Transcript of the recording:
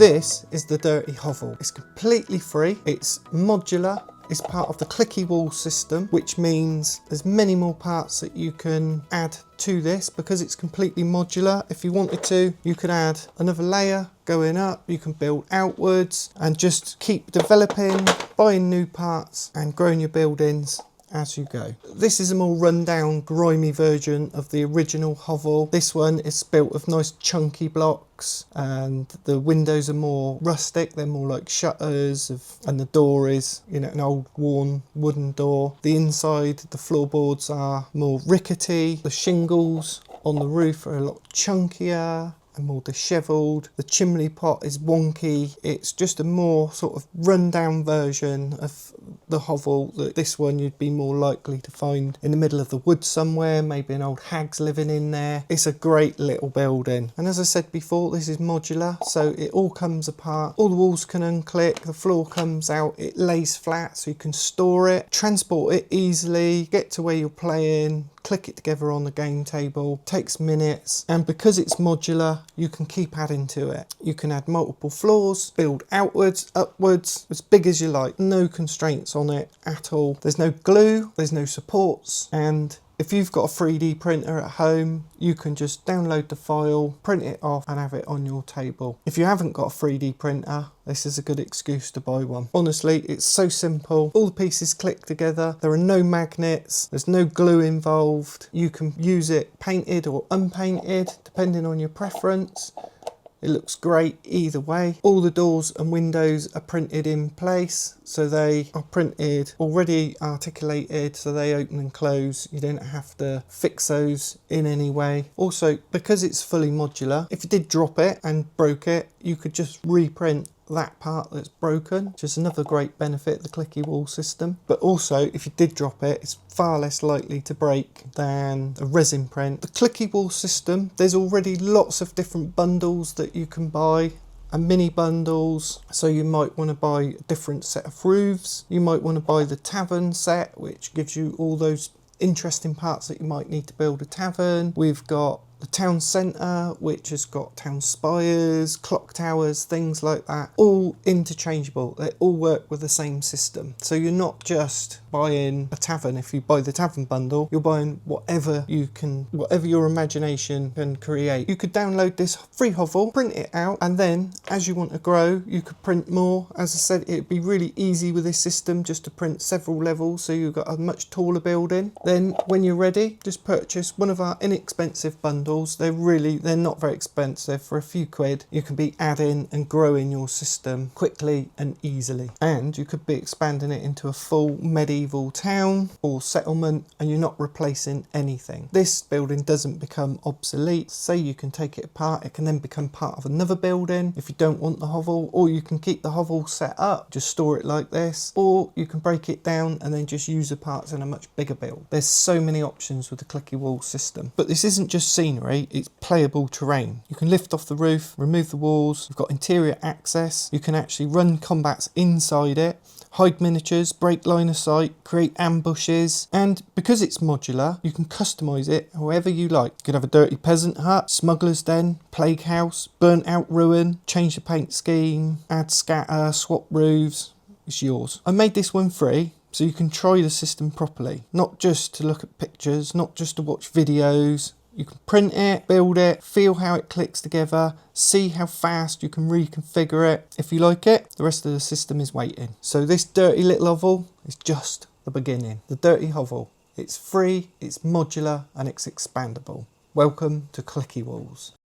This is the Dirty Hovel. It's completely free, it's modular, it's part of the clicky wall system, which means there's many more parts that you can add to this because it's completely modular. If you wanted to, you could add another layer going up, you can build outwards and just keep developing, buying new parts and growing your buildings as you go. This is a more run-down, grimy version of the original hovel. This one is built of nice chunky blocks and the windows are more rustic, they're more like shutters and the door is, you know, an old worn wooden door. The inside, the floorboards are more rickety, the shingles on the roof are a lot chunkier and more dishevelled. The chimney pot is wonky. It's just a more sort of run-down version of the hovel. This one you'd be more likely to find in the middle of the woods somewhere, maybe an old hag's living in there. It's a great little building. And as I said before, this is modular, so it all comes apart. All the walls can unclick, the floor comes out, it lays flat so you can store it, transport it easily, get to where you're playing, click it together on the game table, takes minutes, and because it's modular you can keep adding to it. You can add multiple floors, build outwards, upwards, as big as you like, no constraints on it at all. There's no glue, there's no supports, and if you've got a 3D printer at home, you can just download the file, print it off and have it on your table. If you haven't got a 3D printer, this is a good excuse to buy one. Honestly, it's so simple. All the pieces click together. There are no magnets. There's no glue involved. You can use it painted or unpainted, depending on your preference. It looks great either way. All the doors and windows are printed in place, so they are printed already articulated, so they open and close. You don't have to fix those in any way. Also, because it's fully modular, if you did drop it and broke it, you could just reprint that part that's broken, which is another great benefit of the clicky wall system. But also, if you did drop it, it's far less likely to break than a resin print. The clicky wall system, there's already lots of different bundles that you can buy and mini bundles. So you might want to buy a different set of roofs. You might want to buy the tavern set, which gives you all those interesting parts that you might need to build a tavern. We've got the town centre, which has got town spires, clock towers, things like that, all interchangeable. They all work with the same system. So you're not just buying a tavern. If you buy the tavern bundle, you're buying whatever your imagination can create. You could download this free hovel, print it out, and then as you want to grow, you could print more. As I said, it'd be really easy with this system just to print several levels, so you've got a much taller building. Then when you're ready, just purchase one of our inexpensive bundles. They're not very expensive. For a few quid you can be adding and growing your system quickly and easily, and you could be expanding it into a full medieval town or settlement, and you're not replacing anything. This building doesn't become obsolete. Say you can take it apart, it can then become part of another building if you don't want the hovel, or you can keep the hovel set up, just store it like this, or you can break it down and then just use the parts in a much bigger build. There's so many options with the clicky wall system. But this isn't just scenery, it's playable terrain. You can lift off the roof, remove the walls, you've got interior access, you can actually run combats inside it, hide miniatures, break line of sight, create ambushes, and because it's modular, you can customise it however you like. You could have a dirty peasant hut, smuggler's den, plague house, burnt out ruin, change the paint scheme, add scatter, swap roofs. It's yours. I made this one free so you can try the system properly, not just to look at pictures, not just to watch videos. You can print it, build it, feel how it clicks together, see how fast you can reconfigure it. If you like it, the rest of the system is waiting. So this dirty little hovel is just the beginning. The Dirty Hovel. It's free, it's modular, and it's expandable. Welcome to Clicky Walls.